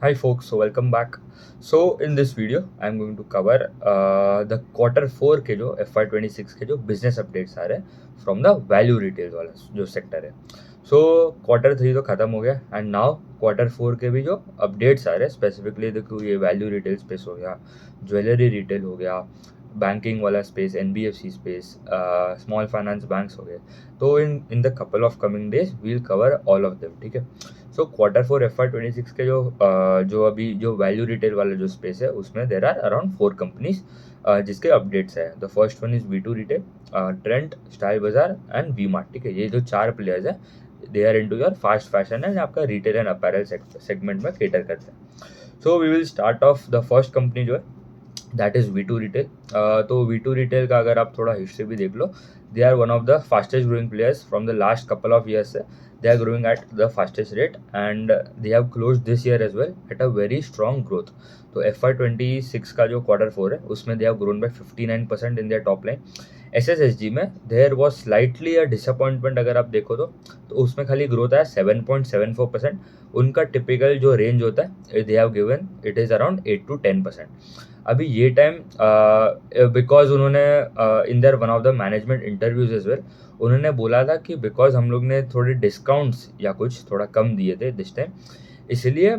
Hi folks, so welcome back. So in this video, I'm going to cover the quarter 4 के जो FY26 के जो business updates आ रहे हैं from the value retail वाला जो sector है. So quarter 3 तो खत्म हो गया and now quarter 4 के भी जो updates आ रहे हैं specifically देखो ये value retail space हो गया, jewelry retail हो गया, बैंकिंग वाला space, NBFC space, small finance banks हो गए. तो in the couple of coming days will cover all of them. ठीक है. सो क्वार्टर 4 FY26 के जो अभी जो वैल्यू रिटेल वाला जो स्पेस है उसमें देर आर अराउंड 4 कंपनीज जिसके अपडेट्स है. The first one is V2 retail, Trent, Style Bazaar and V mart. ठीक है. ये जो 4 प्लेयर्स है they are into your fast fashion and आपका रिटेल एंड अपैरल सेगमेंट में केटर करते हैं. So we will start off the first company जो है दैट इज़ V2 रिटेल. तो V2 रिटेल का अगर आप थोड़ा हिस्ट्री भी देख लो, they are one of the fastest growing players from the last couple of years. Say they are growing at the fastest rate and they have close this year as well at a very strong growth. तो FY26 का जो quarter 4 है उसमें they have grown by 59% in their top line. SSSG में there was slightly a disappointment अगर आप देखो तो उसमें खाली ग्रोथ आया 7.74%. उनका टिपिकल जो रेंज होता है they have given it is around 8 to 10%. अभी ये टाइम बिकॉज उन्होंने in their one of the management interviews as well उन्होंने बोला था कि बिकॉज हम लोग ने थोड़े डिस्काउंट्स या कुछ थोड़ा कम दिए थे दिस टाइम, इसलिए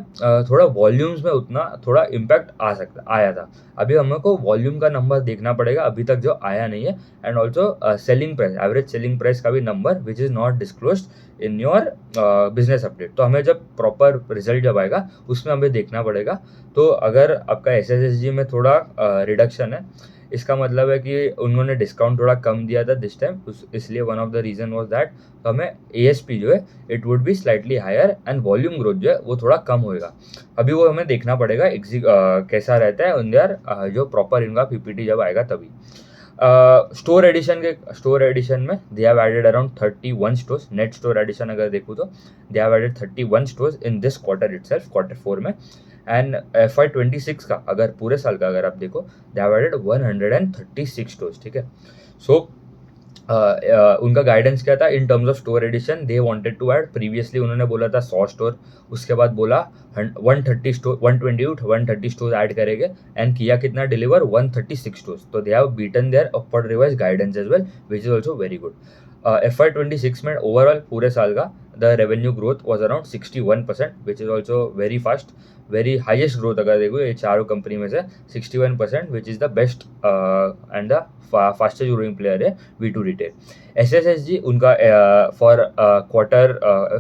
थोड़ा वॉल्यूम्स में उतना थोड़ा इम्पैक्ट आया था. अभी हम को वॉल्यूम का नंबर देखना पड़ेगा, अभी तक जो आया नहीं है. And also selling price, average selling price का भी number which is not disclosed in your business update. तो हमें जब प्रॉपर रिजल्ट जब आएगा उसमें हमें देखना पड़ेगा. तो अगर आपका SSSG में थोड़ा रिडक्शन है, इसका मतलब है कि उन्होंने डिस्काउंट थोड़ा कम दिया था दिस टाइम, इसलिए one of the reason was that. तो हमें ASP जो है it would be slightly higher and volume growth जो है वो थोड़ा कम होएगा. अभी वो हमें देखना पड़ेगा कैसा रहता है उनका जो प्रॉपर इनका PPT जब आएगा तभी. स्टोर एडिशन में they have added around 31 stores. Net store addition अगर देखूँ तो they have added 31 stores in this quarter itself, quarter 4 में. एंड FY26 का अगर पूरे साल का अगर आप देखो दे हैव एडेड 136 स्टोर्स. ठीक है. सो उनका गाइडेंस क्या था in terms of store addition. They wanted to add, previously उन्होंने बोला था 100 स्टोर, उसके बाद बोला 130 स्टोर, 120 to 130 स्टोर ऐड करेंगे. एंड किया कितना डिलीवर 136 स्टोर्स. तो they have beaten their upward revise guidance as well which is also very good. FY26 में ओवरऑल पूरे साल का the revenue growth was around 61% which is also very fast, very highest growth अगर देखो ये चारों company में से 61% which is the best and the fastest growing player है V2 रिटेल. SSSG उनका फॉर क्वार्टर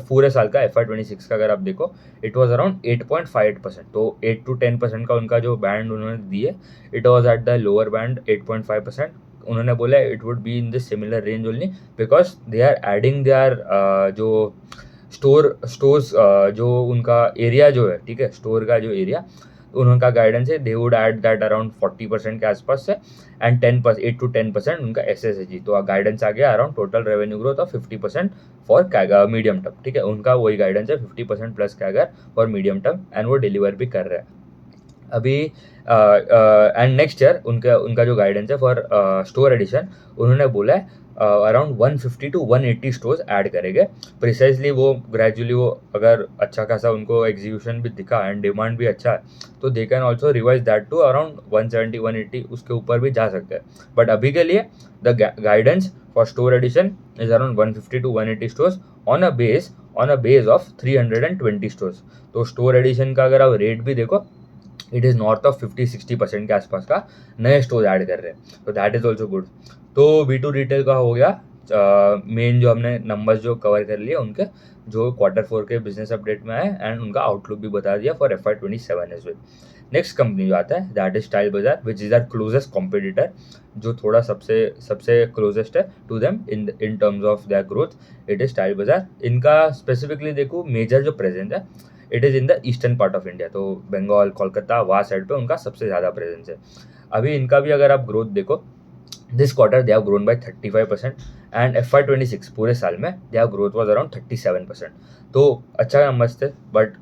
पूरे साल का FY26 का अगर आप देखो इट वॉज अराउंड 8.58%. तो 8 to 10% का उनका जो बैंड उन्होंने दिए it was at the lower band 8.5%. उन्होंने बोला it would be in the similar range only because they are adding they are जो स्टोर्स जो उनका एरिया जो है, ठीक है, स्टोर का जो एरिया उनका गाइडेंस है they would add that around 40% के आसपास से. एंड 8 to 10% उनका SSSG. तो गाइडेंस आ गया around total revenue growth of 50% for CAGR medium term. ठीक है. उनका वही गाइडेंस है 50% plus CAGR for medium term and वो डिलीवर भी कर रहे हैं अभी. एंड नेक्स्ट ईयर उनका उनका जो गाइडेंस है फॉर स्टोर एडिशन उन्होंने बोला है अराउंड 150 to 180 स्टोर्स ऐड करेंगे. प्रिसाइजली वो ग्रेजुअली वो अगर अच्छा खासा उनको एग्जीक्यूशन भी दिखा एंड डिमांड भी अच्छा है तो they can also revise that to around 170 180, उसके ऊपर भी जा सकते हैं. बट अभी के लिए the guidance for store addition is around 150 to 180 stores on a base of 320 stores. तो स्टोर एडिशन का अगर आप रेट भी देखो इट इज़ नॉर्थ ऑफ 50-60% के आसपास का नए स्टोर ऐड कर रहे हैं. तो दैट इज़ ऑल्सो गुड. तो V2 रिटेल का हो गया मेन जो हमने नंबर्स जो कवर कर लिए उनके जो क्वार्टर 4 के बिजनेस अपडेट में आए एंड उनका आउटलुक भी बता दिया for FY27 as well. Next company जो आता है that is Style Bazaar which is our closest competitor, जो थोड़ा सबसे सबसे क्लोजेस्ट है to them in terms of their growth. It is Style Bazaar. इनका स्पेसिफिकली देखो मेजर जो प्रेजेंस है it is in the eastern part of India. तो बंगाल, कोलकाता, वहाँ साइड पे उनका सबसे ज़्यादा प्रेजेंस है. अभी इनका भी अगर आप ग्रोथ देखो this quarter they have grown bye 35% and FY26 पूरे साल में they have growth was around 37%. तो अच्छा नंबर्स थे but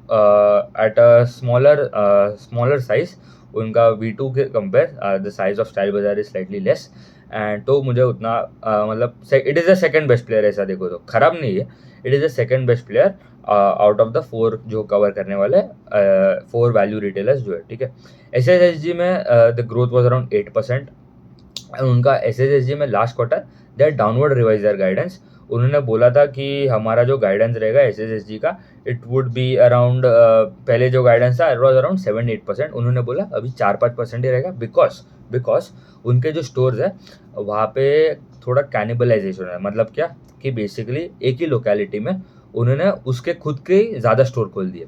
at a smaller size उनका V2 के compare the size of style बाजार इज स्लाइटली लेस. एंड तो मुझे उतना मतलब it is the second best player, ऐसा देखो तो खराब नहीं है, it is the second best player out of the 4 जो कवर करने वाले 4 वैल्यू रिटेलर्स जो है, ठीक है। एसएसएसजी में द ग्रोथ वाज अराउंड 8%। उनका एसएसएसजी में last quarter they downward revise their guidance. उन्होंने बोला था कि हमारा जो गाइडेंस रहेगा एसएसएसजी का, इट वुड बी अराउंड, पहले जो गाइडेंस था इट वाज अराउंड 7-8%। उन्होंने बोला अभी 4-5% ही रहेगा, बिकॉज उनके जो स्टोर्स है वहाँ पे थोड़ा कैनिबलाइजेशन है। मतलब क्या कि बेसिकली एक ही लोकेलिटी में उन्होंने उसके खुद के ज़्यादा स्टोर खोल दिए,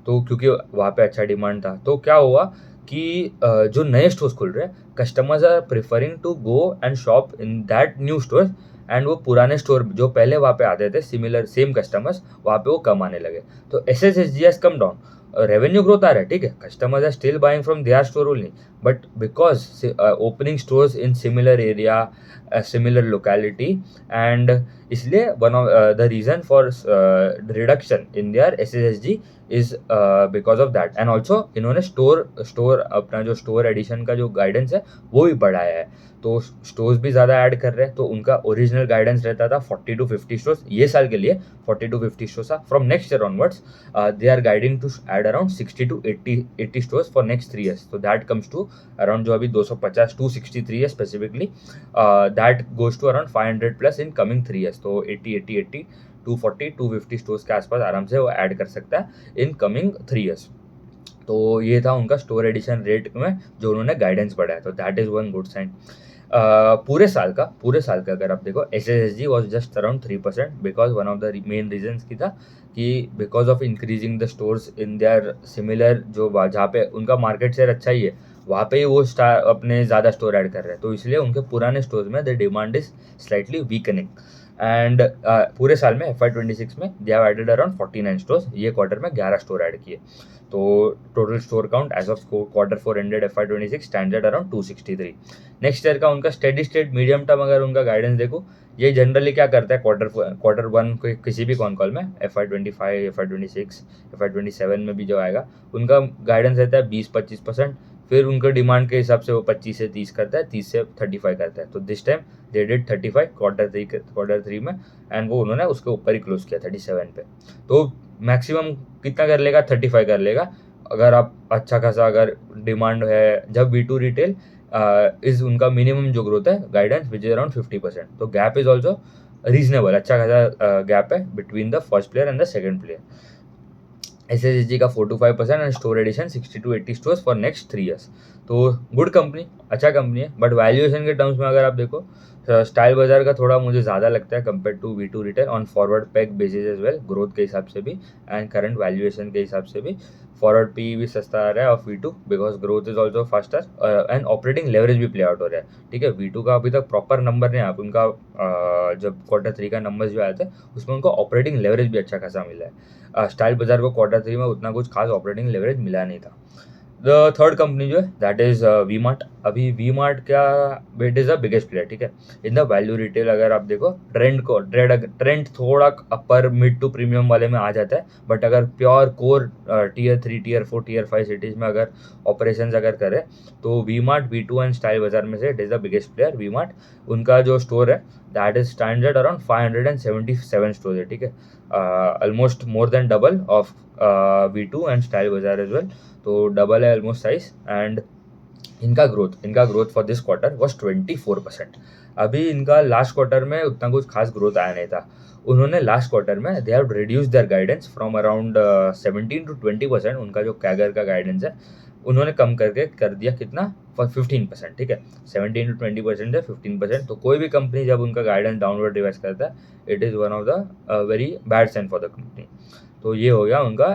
तो क्योंकि वहाँ पे अच्छा डिमांड था। तो क्या हुआ कि जो नए स्टोर्स खुल रहे हैं, customers are preferring to go and shop in that new store, and वो पुराने स्टोर जो पहले वहाँ पे आते थे सिमिलर सेम कस्टमर्स, वहाँ पे वो कम आने लगे। तो SSSG has come down, revenue growth आ रहा है, ठीक है, customers are still buying from their store only, but because opening stores in similar area, similar locality, and इसलिए one of the reason for reduction in their SSSG is because of that. And also इन्होंने store अपना जो store addition का जो guidance है वो भी बढ़ाया है, तो स्टोर्स भी ज़्यादा ऐड कर रहे हैं। तो उनका ओरिजिनल गाइडेंस रहता था 40-50 स्टोर्स ये साल के लिए, 40-50 स्टोर्स था। From next year onwards they are guiding to add around 60-80 stores for next 3 years, तो दैट कम्स टू अराउंड जो अभी 250 263 है specifically, that goes to around 500+ in coming 3 years। तो 80 240-250 स्टोर्स के आसपास आराम से वो ऐड कर सकता है इन कमिंग 3 years। तो ये था उनका स्टोर एडिशन रेट में जो उन्होंने गाइडेंस बढ़ाया, तो that is one good sign. पूरे साल का अगर आप देखो SSSG was just around 3%, because one of the main reasons की था कि because of increasing the stores in their similar, जो जहाँ पे उनका मार्केट शेयर अच्छा ही है वहाँ पे ही वो अपने ज़्यादा स्टोर ऐड कर रहे हैं, तो इसलिए उनके पुराने स्टोर्स में the demand is slightly weakening. And पूरे साल में FY26 में they have added around 49 stores, ये क्वार्टर में 11 स्टोर ऐड किए। तो total store count as of Q4 ended FY26 stands at around 263। Next year का उनका स्टेडी स्टेट मीडियम टर्म अगर उनका गाइडेंस देखो, ये जनरली क्या करता है Q1 किसी भी कॉन कॉल में, FY25 FY26 FY27 में भी जो आएगा उनका गाइडेंस रहता है 20-25%। फिर उनके डिमांड के हिसाब से वो 25 से 30 करता है, 30 से 35 करता है। तो this time they did 35 Q3 में, एंड वो उन्होंने उसके ऊपर ही क्लोज किया 37 पे। तो मैक्सिमम कितना कर लेगा, 35 कर लेगा अगर आप अच्छा खासा अगर डिमांड है। जब V2 रिटेल इज उनका मिनिमम जो ग्रोथ है गाइडेंस विच इज अराउंड 50%, तो गैप इज ऑल्सो रीजनेबल, अच्छा खासा गैप है between the first player and the second player. SSSG का 4-5% and store addition 60-80 stores for next 3 years। तो गुड कंपनी, अच्छा कंपनी है, बट वैल्यूएशन के टर्म्स में अगर आप देखो स्टाइल बाजार का थोड़ा मुझे ज़्यादा लगता है compare to V2 retail on forward pack basis as well, growth के हिसाब से भी एंड करंट वैल्यूएशन के हिसाब से भी। फॉरवर्ड पी भी सस्ता आ रहा है of V2 because growth is also faster and operating leverage भी प्ले आउट हो रहा है, ठीक है। V2 का अभी तक प्रॉपर नंबर नहीं आप उनका जब Q3 का नंबर जो आया था उसमें उनको ऑपरेटिंग लेवरेज भी अच्छा खासा मिला है। स्टाइल बाजार को Q3 में उतना कुछ खास ऑपरेटिंग लेवरेज मिला नहीं था। द थर्ड कंपनी जो है दैट इज V-Mart। अभी V-Mart क्या, it is the biggest player, ठीक है, इन द वैल्यू रिटेल। अगर आप देखो ट्रेंड थोड़ा अपर मिड टू प्रीमियम वाले में आ जाता है, बट अगर pure core Tier 3 Tier 4 Tier 5 cities में अगर ऑपरेशंस अगर करें तो V-Mart V2 एंड स्टाइल बाजार में से it is the biggest player V-Mart। उनका जो स्टोर है that is standard around 577 store है, ठीक है, almost more than double of V2 and style बाजार एज वेल, तो डबल है ऑलमोस्ट साइज। एंड इनका growth for this quarter was 24%। अभी इनका लास्ट क्वार्टर में उतना कुछ खास ग्रोथ आया नहीं था। उन्होंने लास्ट क्वार्टर में they have reduce there guidance from around 17 to 20%, उनका जो कैगर का गाइडेंस है उन्होंने कम करके कर दिया कितना, 15%, ठीक है, 17 to 20% है 15%। तो कोई भी कंपनी जब उनका गाइडेंस डाउनवर्ड रिवाइज करता है it is one of the very bad sign for the company. तो ये हो गया उनका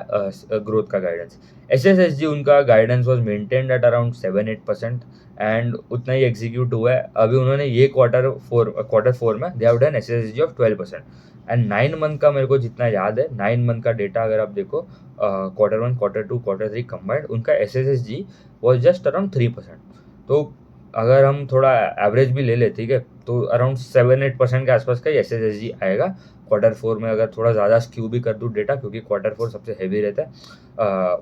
ग्रोथ का गाइडेंस। एसएसएसजी उनका guidance was maintained at around 7-8% and उतना ही एग्जीक्यूट हुआ है। अभी उन्होंने ये Q4 में they have done SSSG of 12%, and 9 month का मेरे को जितना याद है 9 मंथ का डेटा अगर आप देखो Q1 Q2 Q3 कंबाइंड उनका एसएसएसजी वाज जस्ट अराउंड 3%। तो अगर हम थोड़ा एवरेज भी ले ले, ठीक है, तो अराउंड 7-8% के आसपास का SSSG आएगा क्वार्टर 4 में। अगर थोड़ा ज़्यादा स्क्यू भी कर दूँ डेटा, क्योंकि क्वार्टर 4 सबसे हैवी रहता है,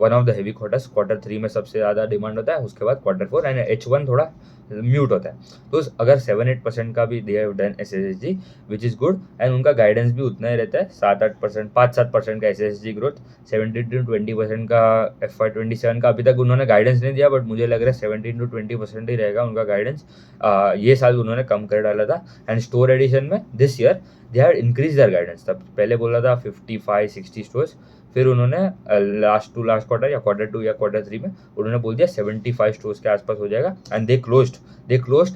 one of the heavy quarters. Quarter 3 में सबसे ज़्यादा डिमांड होता है, उसके बाद क्वार्टर 4 एंड H1 थोड़ा म्यूट होता है। तो अगर 7-8% का भी दे have done SSSG which is good, and उनका गाइडेंस भी उतना ही रहता है 7-8%, 5-7% का SSSG ग्रोथ, 17-20% का FY27 का। अभी तक उन्होंने गाइडेंस नहीं दिया, बट मुझे लग रहा है 17-20% ही रहेगा उनका गाइडेंस। ये साल उन्होंने कम कर डाला था। एंड स्टोर एडिशन में this year they had increase their guidance. तब पहले बोला था 55-60 स्टोर्स, फिर उन्होंने लास्ट क्वार्टर या क्वार्टर 2 या क्वार्टर 3 में उन्होंने बोल दिया 75 स्टोर्स के आसपास हो जाएगा। And they closed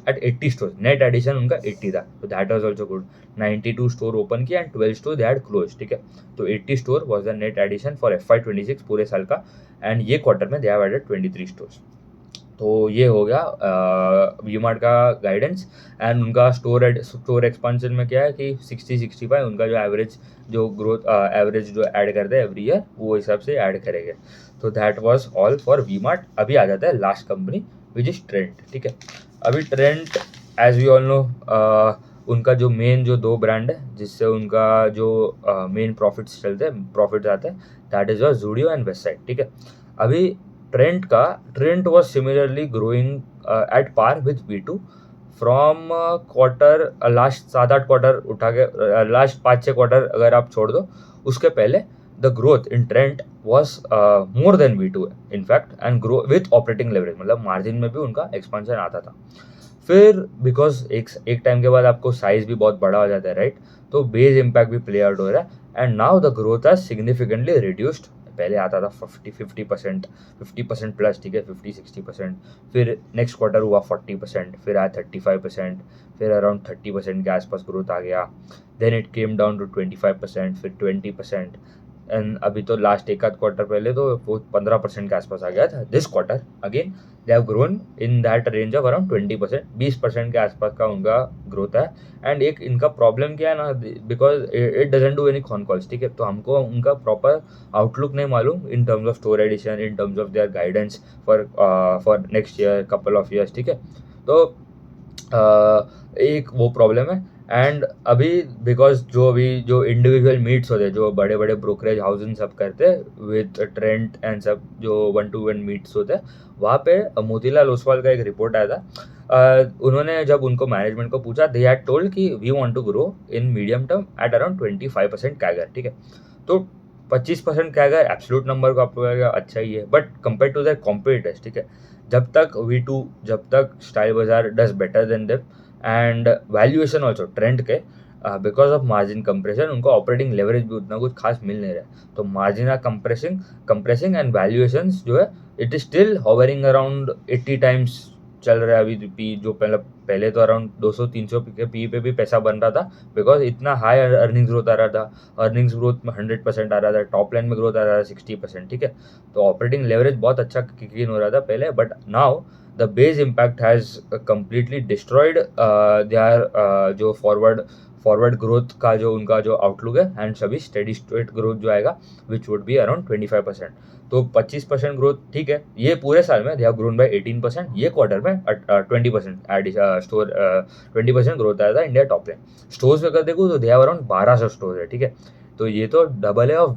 at 80 stores. Net addition उनका 80 था, तो that was also good. 92 store open किया and 12 store they had closed, ठीक है। तो 80 store was the net addition for FY26 पूरे साल का। एंड ये क्वार्टर में दे हैव एडेड 23 स्टोर्स। तो ये हो गया वी-मार्ट का गाइडेंस। एंड उनका स्टोर एक्सपांशन में क्या है कि 60-65 उनका जो एवरेज जो ऐड करते हैं एवरी ईयर, वो हिसाब से ऐड करेंगे। तो that was all for V Mart. अभी आ जाता है last company which is Trent, ठीक है। अभी Trent as we all know, उनका जो मेन जो 2 ब्रांड है जिससे उनका जो मेन प्रॉफिट्स आते हैं, that is Zudio and Westside, ठीक है। अभी Trent was similarly growing at par with V2 from quarter last 7-8 quarter उठा के लास्ट 5-6 क्वार्टर अगर आप छोड़ दो, उसके पहले the growth in Trent was more than V2 in fact, and grow with operating leverage, मतलब मार्जिन में भी उनका एक्सपेंशन आता था। फिर बिकॉज एक टाइम के बाद आपको साइज भी बहुत बड़ा हो जाता है, राइट, तो बेस इम्पैक्ट भी प्ले आउट हो रहा है। And now the growth has significantly reduced. पहले आता था 50% प्लस, ठीक है, 50-60%। फिर नेक्स्ट क्वार्टर हुआ 40%, फिर आया 35%, फिर अराउंड 30% के आसपास ग्रोथ आ गया। Then it came down to 25%, फिर 20%, एंड अभी तो लास्ट एक आध क्वार्टर पहले तो वो 15% के आसपास आ गया था। This quarter again they have grown in that range of around 20%, 20% के आसपास का उनका ग्रोथ है। एंड एक इनका प्रॉब्लम क्या है ना, because it doesn't do any con calls, ठीक है, तो हमको उनका प्रॉपर आउटलुक नहीं मालूम in terms of store addition, in terms of their guidance for next year, couple of years, ठीक है। तो एक वो प्रॉब्लम है। एंड अभी बिकॉज जो इंडिविजुअल मीट्स होते हैं, जो बड़े बड़े ब्रोकरेज हाउस सब करते हैं विथ ट्रेंट एंड सब, जो 1-to-1 मीट्स होते हैं, वहाँ पे मोतीलाल ओसवाल का एक रिपोर्ट आया था। उन्होंने जब उनको मैनेजमेंट को पूछा, दे हैड टोल्ड कि we want to grow in medium term at around 25% CAGR, ठीक है। तो 25% कैगर एब्सोल्यूट नंबर को आपको लगेगा अच्छा ही है, but compare to their competitors, ठीक है, जब तक Style Bazaar does better than them, and valuation also trend के, बिकॉज ऑफ मार्जिन कंप्रेशन उनको ऑपरेटिंग लेवरेज भी उतना कुछ खास मिल नहीं रहा है। तो margin are compressing and valuations जो है it is still hovering around 80 times चल रहा है अभी पी, जो पहले तो अराउंड 200-300 के पी पे भी पैसा बन रहा था, बिकॉज इतना हाई अर्निंग्स ग्रोथ आ रहा था। अर्निंग्स ग्रोथ में 100% आ रहा था, टॉप लाइन में ग्रोथ आ रहा था 60%, ठीक है। तो ऑपरेटिंग लेवरेज बहुत अच्छा किक इन हो रहा था पहले, but now the base impact has completely destroyed their जो फॉरवर्ड ग्रोथ का जो उनका जो आउटलुक है, एंड सभी स्टेडी स्टेट ग्रोथ जो आएगा विच वुड बी अराउंड 25%। तो 25% ग्रोथ ठीक है, ये पूरे साल में दे हैव ग्रोन बाय 18%, ये क्वार्टर में 20% स्टोर 20% ग्रोथ आया था इंडिया टॉप लाइन। स्टोर्स में अगर देखो तो दे हैव अराउंड 1200 स्टोर है, ठीक है। तो ये तो डबल है of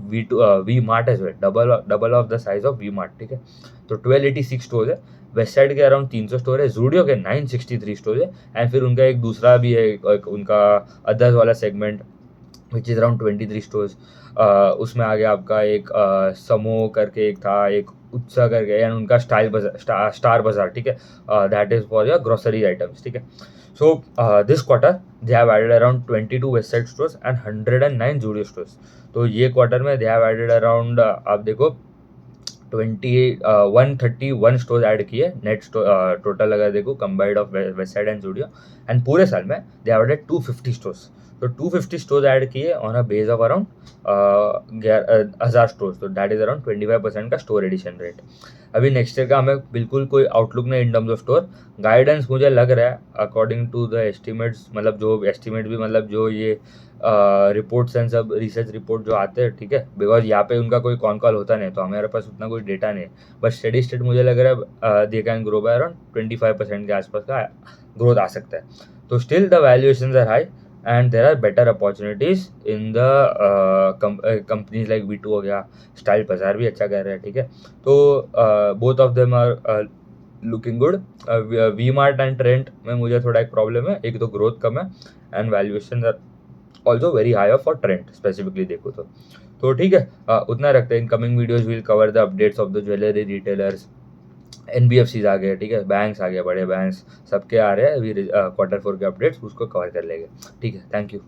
V Mart as well, double of the size of V mart, ठीक है। तो 1286 स्टोर है। वेस्ट साइड के अराउंड 300 स्टोर है, ज़ूडियो के 963 स्टोर है, एंड फिर उनका एक दूसरा भी है, एक उनका अदर्स वाला segment which is around 23 stores. उसमें आ गया आपका एक समो करके एक था, एक उत्साह करके, एंड उनका स्टार बाजार, ठीक है, that is for your grocery items, ठीक है। So this quarter they have added around 22 Westside stores and 109 Zudio stores. तो ये क्वार्टर में दे हैव एडेड अराउंड आप देखो 131 स्टोर ऐड किए नेट टोटल अगर देखो combined of west side and Zudio, and पूरे साल में दे हैव एडेड 250 स्टोर्स। तो 250 स्टोर्स ऐड किए on a base of around 1000 stores, तो दैट इज अराउंड 25% का स्टोर एडिशन रेट। अभी नेक्स्ट ईयर का हमें बिल्कुल कोई आउटलुक नहीं इन टर्म्स ऑफ स्टोर गाइडेंस। मुझे लग रहा है अकॉर्डिंग टू द एस्टिमेट्स, मतलब जो एस्टिमेट भी, मतलब जो ये रिपोर्ट्स एंड सब रिसर्च रिपोर्ट जो आते हैं, ठीक है, बिकॉज यहाँ पे उनका कोई कॉन कॉल होता नहीं तो हमारे पास उतना कोई डेटा नहीं है, बट स्टेडी स्टेट मुझे लग रहा है they can grow by around 25% के आसपास का ग्रोथ आ सकता है. तो still the valuations are high and there are better opportunities in the companies like V2 हो गया, स्टाइल बाजार भी अच्छा कर रहा है, ठीक है. तो both of them are looking good. V Mart and Trent में मुझे थोड़ा एक प्रॉब्लम है, एक तो ग्रोथ कम है and valuation are also very high for Trent specifically देखो तो ठीक है. उतना रखते हैं. In coming videos will cover the updates of the jewellery retailers, NBFCs आ गए, ठीक है, बैंक्स आ गए, बड़े बैंक्स सबके आ रहे हैं अभी Q4 के अपडेट्स, उसको कवर कर लेंगे. ठीक है, थैंक यू.